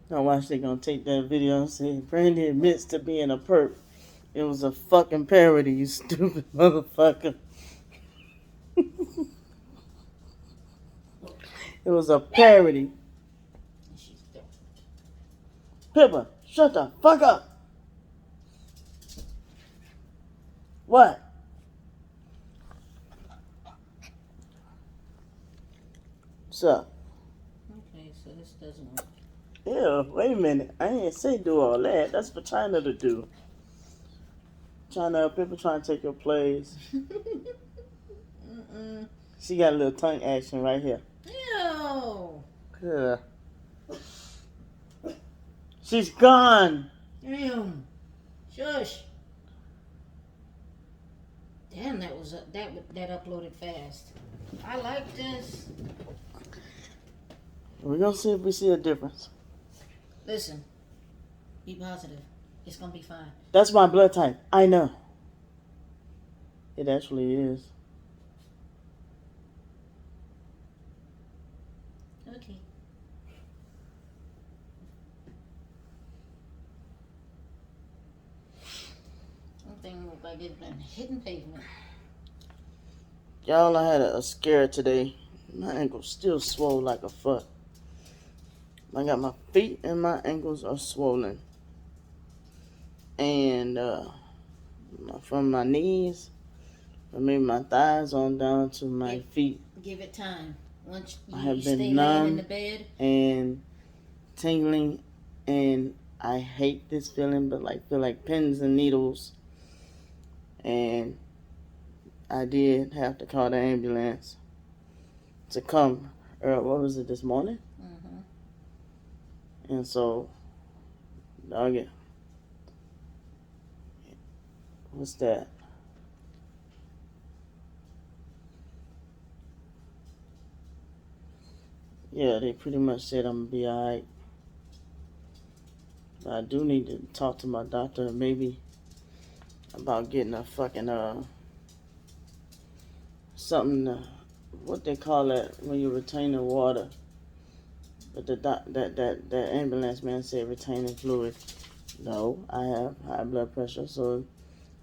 Now watch they gonna take that video and say Brandy admits to being a perp. It was a fucking parody, you stupid motherfucker. It was a parody. Pippa, shut the fuck up. What? What's up? Okay, so this doesn't work. Yeah, wait a minute. I ain't say do all that. That's for China to do. China, people trying to take your place. She got a little tongue action right here. Ew. Yeah. She's gone. Damn. Shush. Damn, that was that uploaded fast. I like this. We're gonna see if we see a difference. Listen, be positive. It's gonna be fine. That's my blood type. I know. It actually is. Okay. Something look like it's been hitting pavement. Y'all, I had a scare today. My ankle's still swollen like a fuck. I got my feet and my ankles are swollen. And from my knees, or maybe my thighs on down to my feet. Give it time. Once I have you been stay numb laying in the bed. And tingling, and I hate this feeling, but feel like pins and needles. And I did have to call the ambulance to come. What was it, this morning? And so, doggy, what's that? Yeah, they pretty much said I'm gonna be alright. But I do need to talk to my doctor maybe about getting a fucking something what they call that when you retain the water. But that ambulance man said retaining fluid. No, I have high blood pressure, so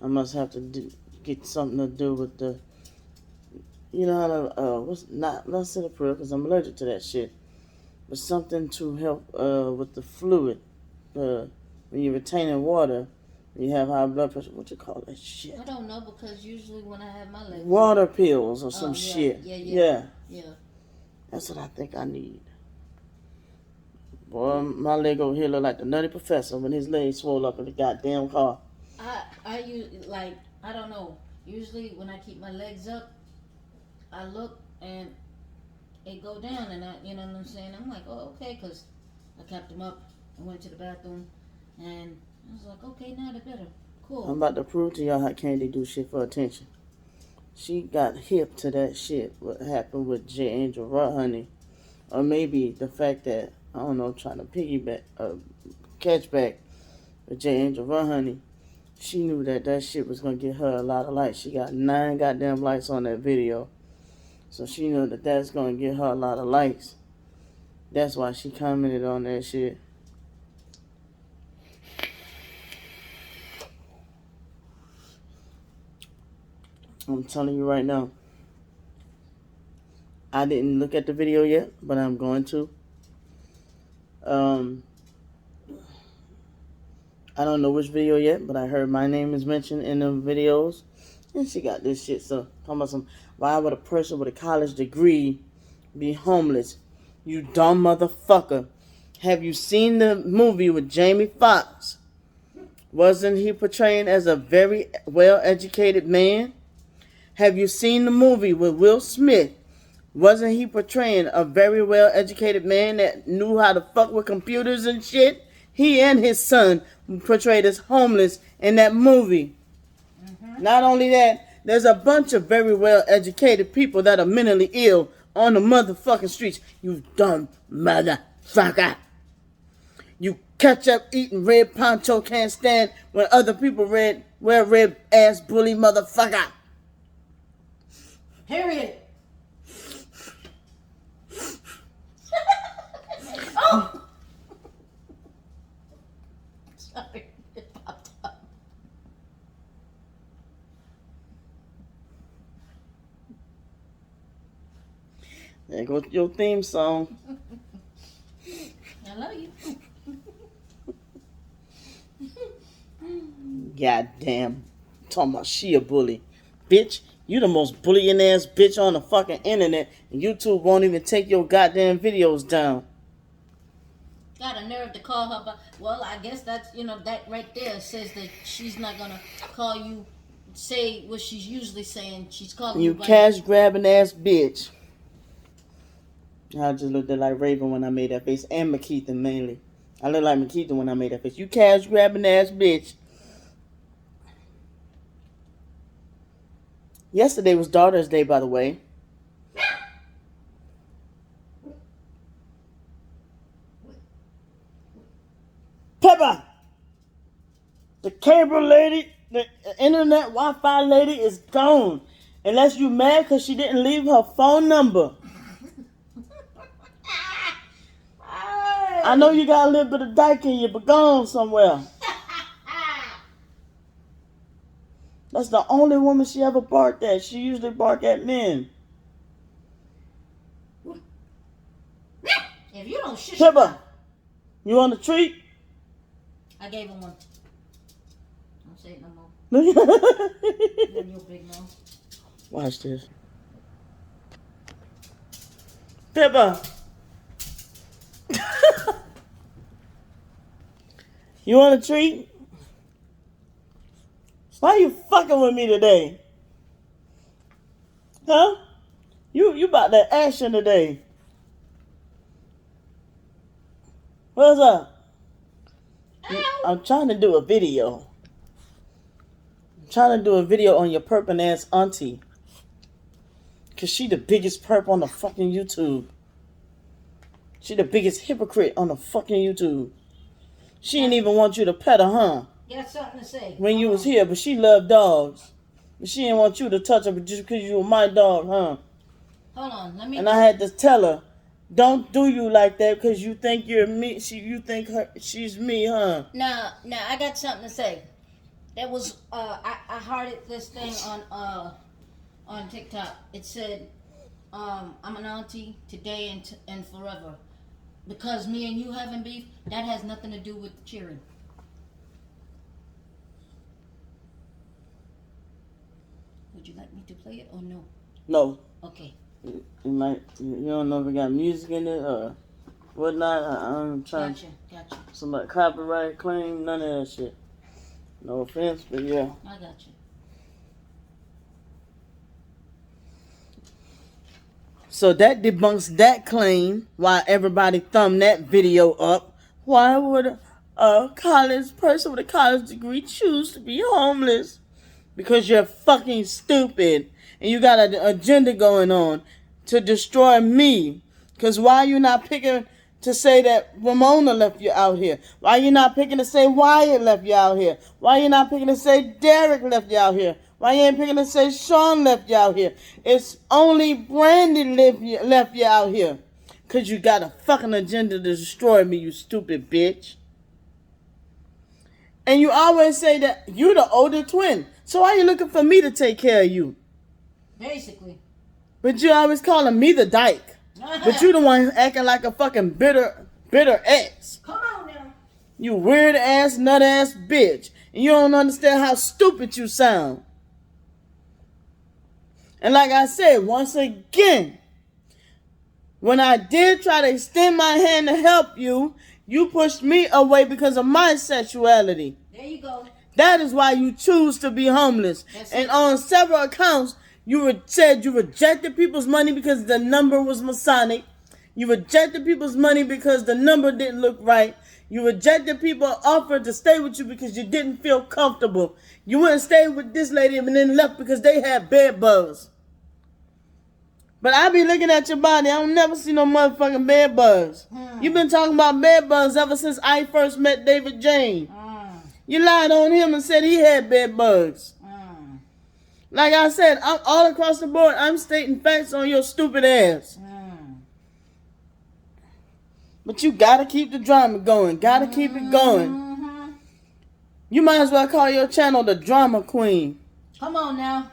I must have to get something to do with the, you know how to what's not Citalopram because I'm allergic to that shit, but something to help with the fluid. When you're retaining water, you have high blood pressure. What you call that shit? I don't know because usually when I have my legs. Water pills or some shit. Yeah. That's what I think I need. Boy, my leg over here look like the Nutty Professor when his legs swole up in the goddamn car. I use I don't know. Usually when I keep my legs up, I look and it go down, and you know what I'm saying. I'm like, oh okay, because I kept them up. I went to the bathroom, and I was like, okay, now they're better. Cool. I'm about to prove to y'all how Candy do shit for attention. She got hip to that shit. What happened with J. Angel Raw Honey, or maybe the fact that I don't know, trying to piggyback, catch back with J. Angel Raw Honey. She knew that shit was gonna get her a lot of likes. She got 9 goddamn likes on that video, so she knew that that's gonna get her a lot of likes. That's why she commented on that shit. I'm telling you right now. I didn't look at the video yet, but I'm going to. I don't know which video yet, but I heard my name is mentioned in the videos. And she got this shit. So, talking about why would a person with a college degree be homeless? You dumb motherfucker. Have you seen the movie with Jamie Foxx? Wasn't he portraying as a very well-educated man? Have you seen the movie with Will Smith? Wasn't he portraying a very well-educated man that knew how to fuck with computers and shit? He and his son portrayed as homeless in that movie. Not only that, there's a bunch of very well-educated people that are mentally ill on the motherfucking streets. You dumb motherfucker. You ketchup-eating red poncho can't stand when other people wear red ass bully motherfucker. Period. Oh. go to your theme song. I love you. Goddamn. Talking about she a bully. Bitch, you the most bullying ass bitch on the fucking internet. And YouTube won't even take your goddamn videos down. Got a nerve to call her, but well, I guess that's that right there says that she's not gonna call you, say what she's usually saying. She's calling You by cash grabbing ass bitch. I just looked at like Raven when I made that face, and Makita mainly. I look like Makita when I made that face. You cash grabbing ass bitch. Yesterday was Daughter's Day, by the way. Pepper! The cable lady, the internet Wi-Fi lady is gone. Unless you mad because she didn't leave her phone number. I know you got a little bit of dyke in you, but go on somewhere. That's the only woman she ever barked at. She usually bark at men. If you don't shush. Pippa, you want a treat? I gave him one. Don't say it no more. Then your big mouth. Watch this. Pippa. You want a treat? Why you fucking with me today? Huh? You about that action today. What's up? I'm trying to do a video. I'm trying to do a video on your perping ass auntie. Cause she the biggest perp on the fucking YouTube. She the biggest hypocrite on the fucking YouTube. She didn't even want you to pet her, huh? Got something to say. When you was here, but she loved dogs. But she didn't want you to touch her just because you were my dog, huh? Hold on, let me. And I had to tell her, don't do you like that because you think you're me. You think she's me, huh? Now, I got something to say. That was I hearted this thing on TikTok. It said, I'm an auntie today and forever. Because me and you having beef, that has nothing to do with cheering. Would you like me to play it or no? No. Okay. You don't know if it got music in it or whatnot. I'm trying Gotcha. Somebody copyright claim, none of that shit. No offense, but yeah. I got you. So that debunks that claim. While everybody thumb that video up, why would a college person with a college degree choose to be homeless? Because you're fucking stupid and you got an agenda going on to destroy me. Because why you not picking to say that Ramona left you out here? Why you not picking to say Wyatt left you out here? Why you not picking to say Derek left you out here? Why you ain't picking to say Sean left you out here? It's only Brandon left you out here. Because you got a fucking agenda to destroy me, you stupid bitch. And you always say that you the older twin. So why you looking for me to take care of you? Basically. But you always calling me the dyke. But you the one acting like a fucking bitter ex. Come on now. You weird ass, nut ass bitch. And you don't understand how stupid you sound. And like I said, once again, when I did try to extend my hand to help you, you pushed me away because of my sexuality. There you go. That is why you choose to be homeless. And on several accounts, you said you rejected people's money because the number was Masonic. You rejected people's money because the number didn't look right. You rejected people offered to stay with you because you didn't feel comfortable. You went and stayed with this lady and then left because they had bed bugs. But I be looking at your body. I don't never see no motherfucking bed bugs. You've been talking about bed bugs ever since I first met David Jane. You lied on him and said he had bed bugs. Like I said, I'm all across the board. I'm stating facts on your stupid ass. But you gotta keep the drama going. Gotta keep it going. You might as well call your channel the Drama Queen. Come on now.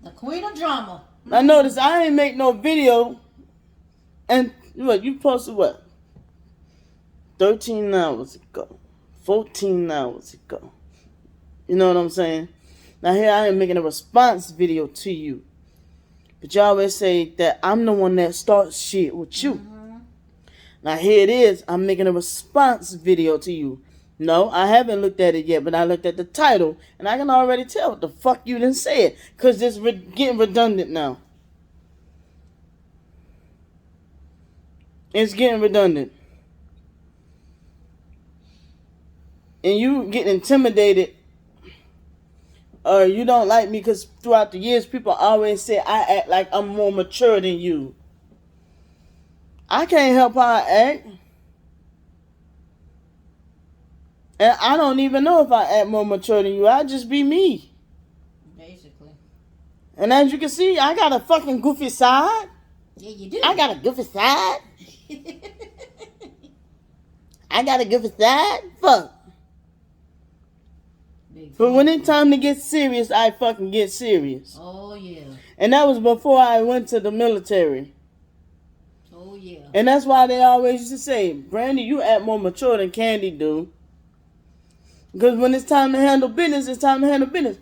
The Queen of Drama. I noticed I ain't make no video, and what you posted what? 13 hours ago, 14 hours ago. You know what I'm saying? Now here I am making a response video to you, but you always say that I'm the one that starts shit with you. Now here it is. I'm making a response video to you. No, I haven't looked at it yet, but I looked at the title, and I can already tell what the fuck you done said, because it's getting redundant now. It's getting redundant. And you get intimidated, or you don't like me, because throughout the years, people always say I act like I'm more mature than you. I can't help how I act. And I don't even know if I act more mature than you. I just be me. Basically. And as you can see, I got a fucking goofy side. Yeah, you do. I got a goofy side. I got a goofy side. Fuck. But when it's time to get serious, I fucking get serious. Oh, yeah. And that was before I went to the military. Oh, yeah. And that's why they always used to say, Brandy, you act more mature than Candy do. Because when it's time to handle business, it's time to handle business.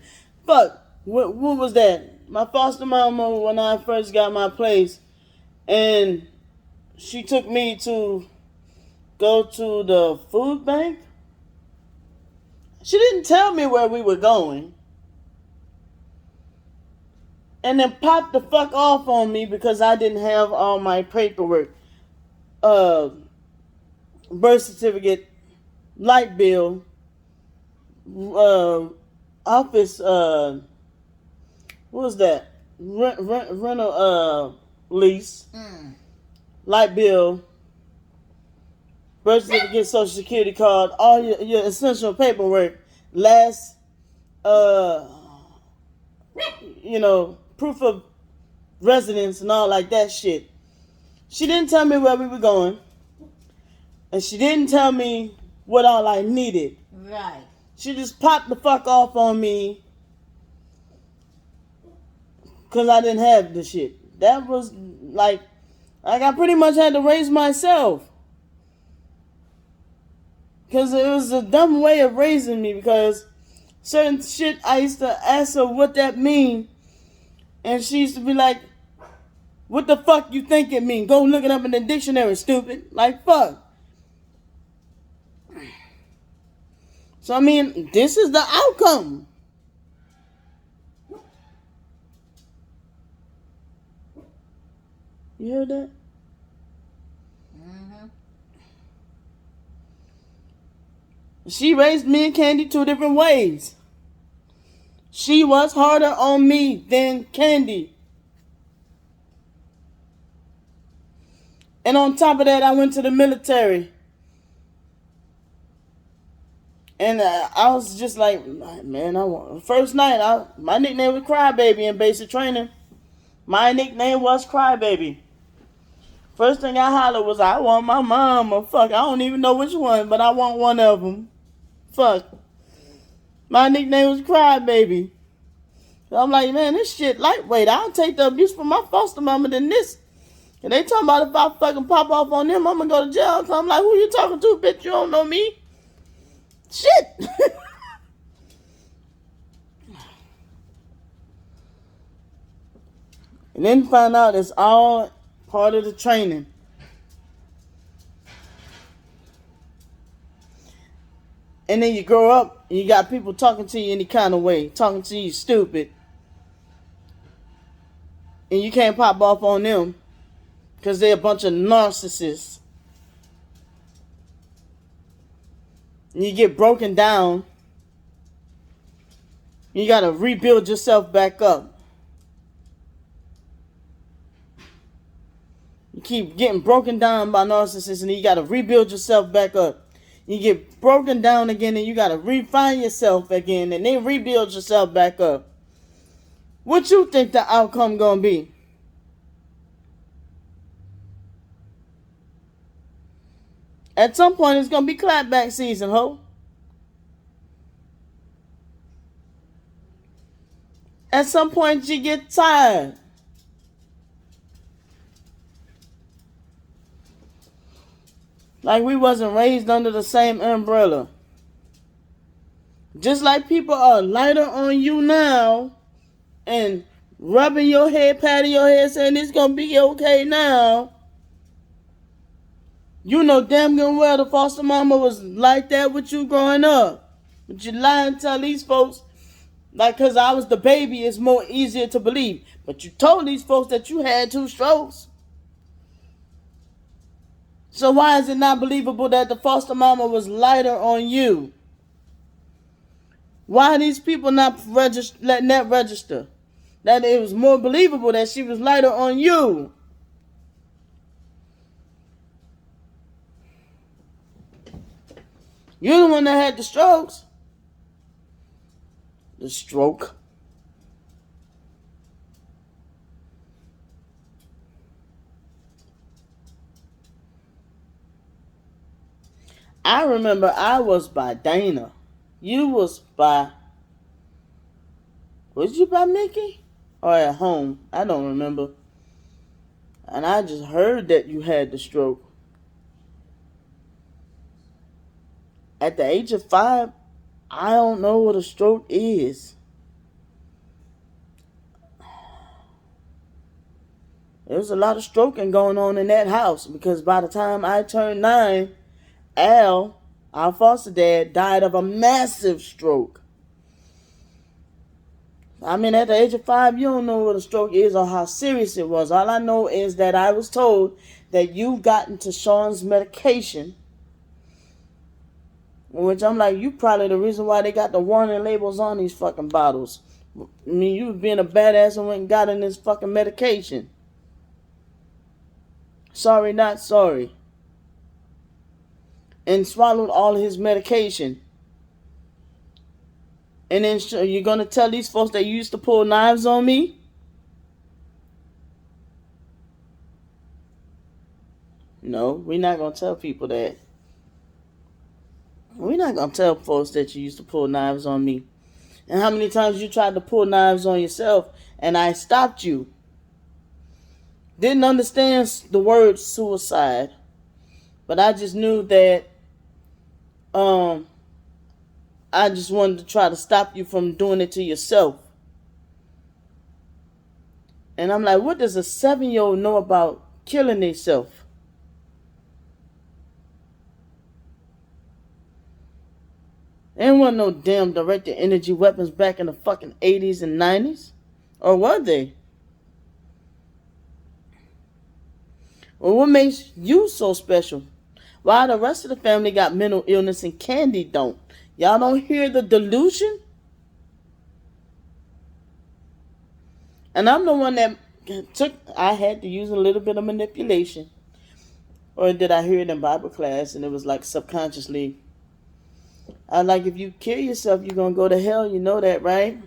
Fuck, what was that? My foster mama, when I first got my place, and she took me to go to the food bank. She didn't tell me where we were going. And then popped the fuck off on me because I didn't have all my paperwork. Birth certificate, light bill, office, what was that? Rental lease, light bill, birth certificate, social security card, all your essential paperwork, last, proof of residence and all like that shit. She didn't tell me where we were going, and she didn't tell me what all I needed. Right. She just popped the fuck off on me because I didn't have the shit. That was like I pretty much had to raise myself. Because it was a dumb way of raising me, because certain shit I used to ask her what that mean. And she used to be like, what the fuck you think it mean? Go look it up in the dictionary, stupid. Like, fuck. So, I mean, this is the outcome. You heard that? She raised me and Candy 2 different ways. She was harder on me than Candy. And on top of that, I went to the military. And I was just like, man, first night, my nickname was Crybaby in basic training. My nickname was Crybaby. First thing I hollered was, I want my mom, or fuck, I don't even know which one, but I want one of them. Fuck. My nickname was Crybaby. So I'm like, man, this shit lightweight. I'll take the abuse from my foster mama than this. And they talking about if I fucking pop off on them, I'm gonna go to jail. So I'm like, who you talking to, bitch? You don't know me. Shit. And then find out it's all part of the training. And then you grow up and you got people talking to you any kind of way, talking to you stupid. And you can't pop off on them because they're a bunch of narcissists. And you get broken down. You got to rebuild yourself back up. You keep getting broken down by narcissists, and then you got to rebuild yourself back up. You get broken down again, and you got to refine yourself again, and then rebuild yourself back up. What you think the outcome gonna be? At some point, it's gonna be clapback season, ho. At some point, you get tired. Like we wasn't raised under the same umbrella. Just like people are lighter on you now and rubbing your head, patting your head, saying it's gonna be okay now. You know damn good well the foster mama was like that with you growing up. But you lie and tell these folks, like, cause I was the baby, it's more easier to believe. But you told these folks that you had 2 strokes. So why is it not believable that the foster mama was lighter on you? Why are these people not letting that register? That it was more believable that she was lighter on you. You're the one that had the strokes. The stroke. I remember I was by Dana. You was by... Was you by Mickey? Or at home? I don't remember. And I just heard that you had the stroke. At the age of 5, I don't know what a stroke is. There was a lot of stroking going on in that house because by the time I turned 9, Al, our foster dad, died of a massive stroke. I mean, at the age of 5, you don't know what a stroke is or how serious it was. All I know is that I was told that you got into Sean's medication, which I'm like, you probably the reason why they got the warning labels on these fucking bottles. I mean, you was being a badass and went and got in this fucking medication. Sorry, not sorry. And swallowed all his medication. And then you're going to tell these folks that you used to pull knives on me? No, we're not going to tell people that. We're not going to tell folks that you used to pull knives on me. And how many times you tried to pull knives on yourself and I stopped you. Didn't understand the word suicide. But I just knew that I just wanted to try to stop you from doing it to yourself. And I'm like, what does a 7-year-old know about killing themselves? There wasn't no damn directed energy weapons back in the fucking 80s and 90s. Or were they? Well, what makes you so special? Why the rest of the family got mental illness and Candy don't? Y'all don't hear the delusion? And I'm the one that I had to use a little bit of manipulation. Or did I hear it in Bible class and it was like subconsciously? I like, if you kill yourself, you're going to go to hell. You know that, right?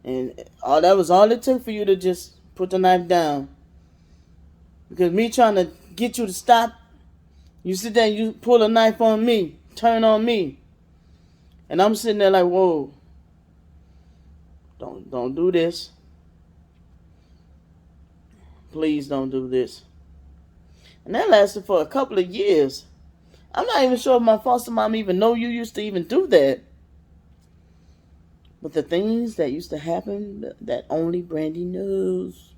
And that was all it took for you to just put the knife down. Because me trying to get you to stop, you sit there and you pull a knife on me, turn on me. And I'm sitting there like, whoa, don't do this. Please don't do this. And that lasted for a couple of years. I'm not even sure if my foster mom even know you used to even do that. But the things that used to happen that only Brandy knows.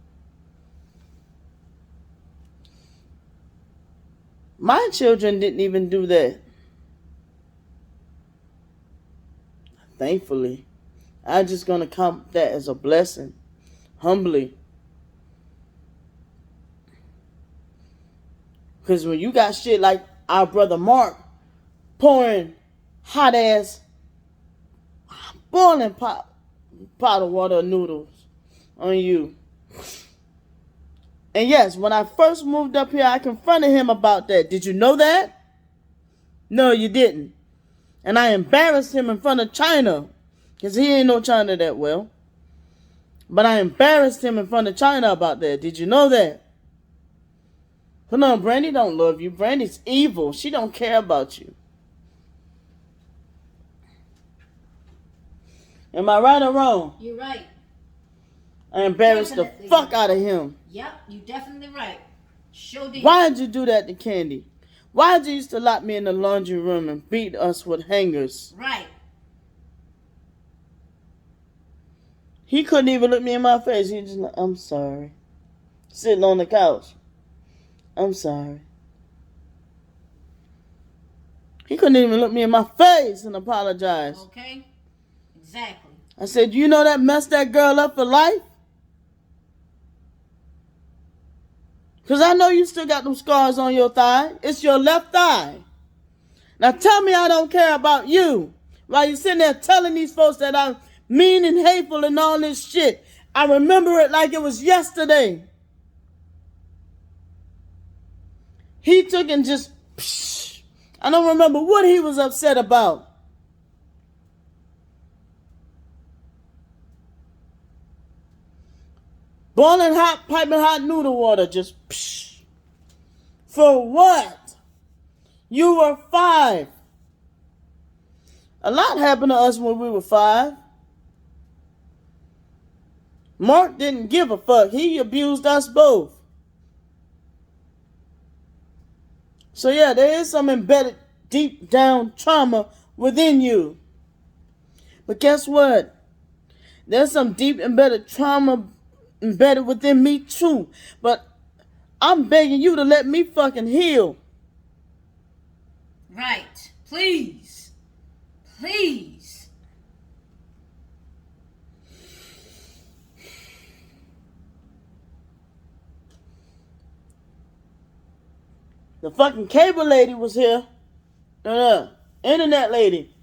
My children didn't even do that. Thankfully. I'm just going to count that as a blessing. Humbly. Because when you got shit like our brother Mark pouring hot ass, boiling pot of water or noodles on you. And yes, when I first moved up here, I confronted him about that. Did you know that? No, you didn't. And I embarrassed him in front of China. Because he ain't know China that well. But I embarrassed him in front of China about that. Did you know that? But no, Brandy don't love you. Brandy's evil. She don't care about you. Am I right or wrong? You're right. I embarrassed the fuck out of him. Yep, you definitely right. Sure did. Why did you do that to Candy? Why'd you used to lock me in the laundry room and beat us with hangers? Right. He couldn't even look me in my face. He just like, I'm sorry. Sitting on the couch. I'm sorry. He couldn't even look me in my face and apologize. Okay. Exactly. I said, you know that messed that girl up for life? Because I know you still got them scars on your thigh. It's your left thigh. Now tell me I don't care about you. While you sitting there telling these folks that I'm mean and hateful and all this shit. I remember it like it was yesterday. He took and just... I don't remember what he was upset about. Boiling hot, piping hot noodle water. Just... For what? You were 5. A lot happened to us when we were 5. Mark didn't give a fuck. He abused us both. So yeah, there is some embedded deep down trauma within you. But guess what? There's some deep embedded trauma embedded within me too. But I'm begging you to let me fucking heal. Right. Please. Please. The fucking cable lady was here. Internet lady.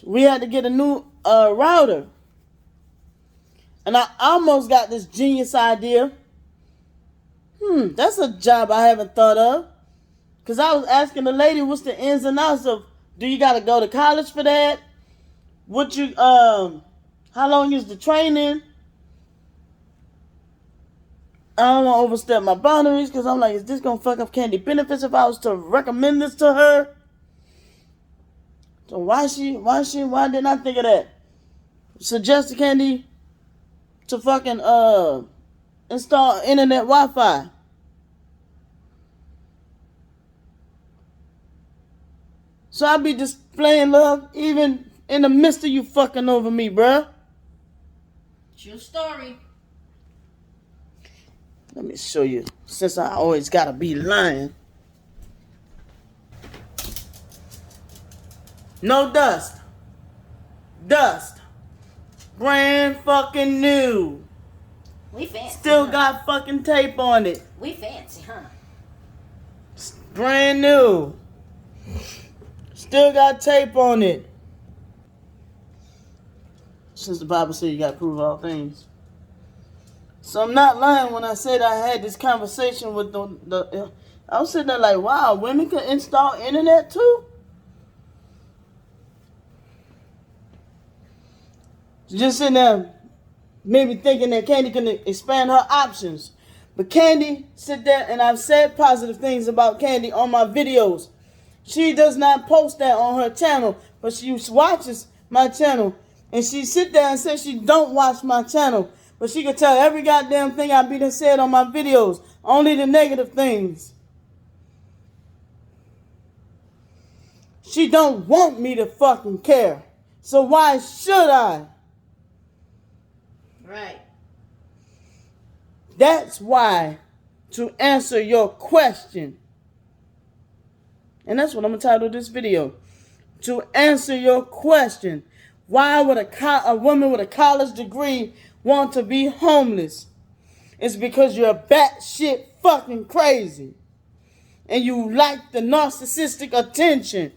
We had to get a new router. And I almost got this genius idea. That's a job I haven't thought of. Because I was asking the lady what's the ins and outs of, do you got to go to college for that? How long is the training? I don't want to overstep my boundaries because I'm like, is this going to fuck up Candy benefits if I was to recommend this to her? So why didn't I think of that? Suggest to Candy to fucking install internet Wi-Fi. So I be displaying love even in the midst of you fucking over me, bruh. True story. Let me show you, since I always gotta be lying. No dust. Dust. Brand fucking new. We fancy. Still huh? got fucking tape on it. We fancy, huh? Brand new. Still got tape on it. Since the Bible says you gotta prove all things. So I'm not lying when I said I had this conversation with the I was sitting there like, wow, women can install internet too? Just sitting there maybe thinking that Candy can expand her options. But Candy sit there, and I've said positive things about Candy on my videos. She does not post that on her channel, but she watches my channel. And she sit there and says she don't watch my channel. But she can tell every goddamn thing I be done said on my videos. Only the negative things. She don't want me to fucking care. So why should I? Right. That's why, to answer your question. And that's what I'm going to title this video. To answer your question. Why would a woman with a college degree want to be homeless? It's because you're batshit fucking crazy. And you like the narcissistic attention.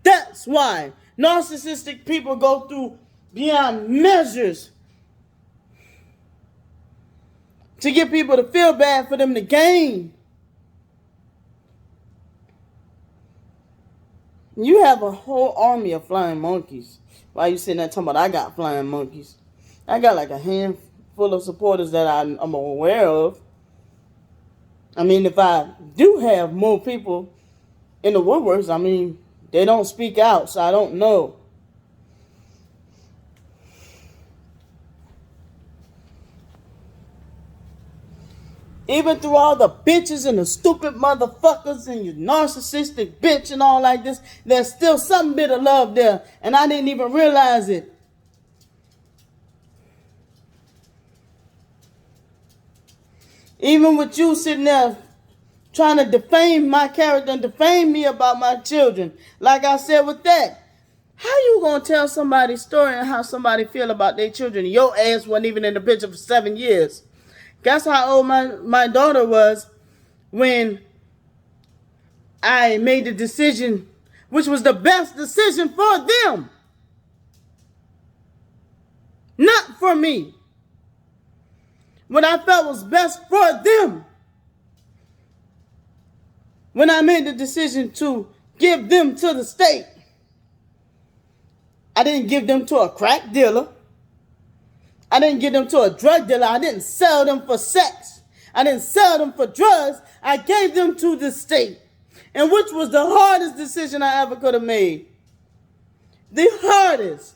That's why narcissistic people go through beyond measures to get people to feel bad for them to gain. You have a whole army of flying monkeys. Why you sitting there talking about I got flying monkeys? I got like a handful of supporters that I'm aware of. I mean, if I do have more people in the woodworks, I mean, they don't speak out, so I don't know. Even through all the bitches and the stupid motherfuckers and your narcissistic bitch and all like this, there's still some bit of love there. And I didn't even realize it. Even with you sitting there trying to defame my character and defame me about my children. Like I said with that, how you gonna tell somebody's story and how somebody feel about their children? Your ass wasn't even in the picture for 7 years. Guess how old my daughter was when I made the decision, which was the best decision for them. Not for me. What I felt was best for them. When I made the decision to give them to the state, I didn't give them to a crack dealer. I didn't give them to a drug dealer. I didn't sell them for sex. I didn't sell them for drugs. I gave them to the state. And which was the hardest decision I ever could have made. The hardest.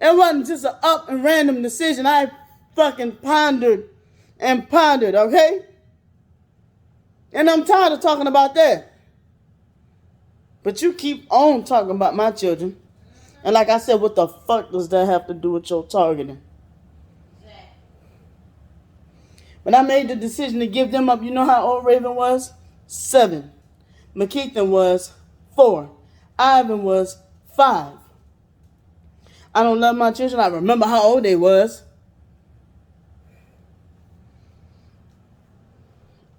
It wasn't just an up and random decision. I fucking pondered and pondered, okay? And I'm tired of talking about that. But you keep on talking about my children. And like I said, what the fuck does that have to do with your targeting? When I made the decision to give them up, you know how old Raven was? 7. McKeithen was 4. Ivan was 5. I don't love my children. I remember how old they was.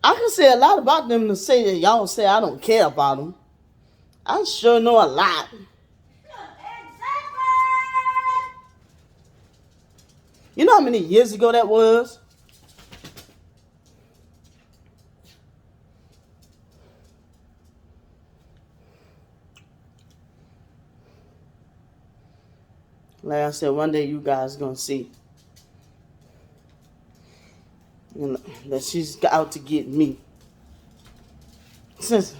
I can say a lot about them to say that y'all say I don't care about them. I sure know a lot. You know how many years ago that was? Like I said, one day you guys gonna see, you know, that she's out to get me. Since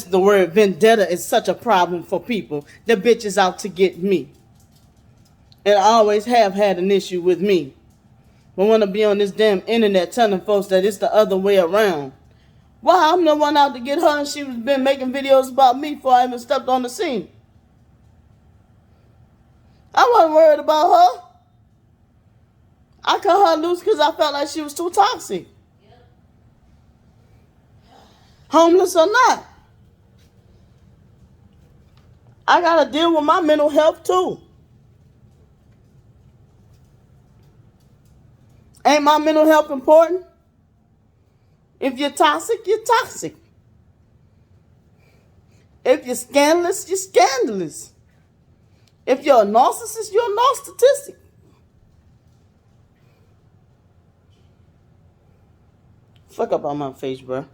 the word vendetta is such a problem for people, the bitch is out to get me. And I always have had an issue with me. I want to be on this damn internet telling folks that it's the other way around. Why? I'm the one out to get her and she was been making videos about me before I even stepped on the scene. I wasn't worried about her. I cut her loose because I felt like she was too toxic. Homeless or not. I got to deal with my mental health too. Ain't my mental health important? If you're toxic, you're toxic. If you're scandalous, you're scandalous. If you're a narcissist, you're a narcissistic. Fuck up on my face, bro.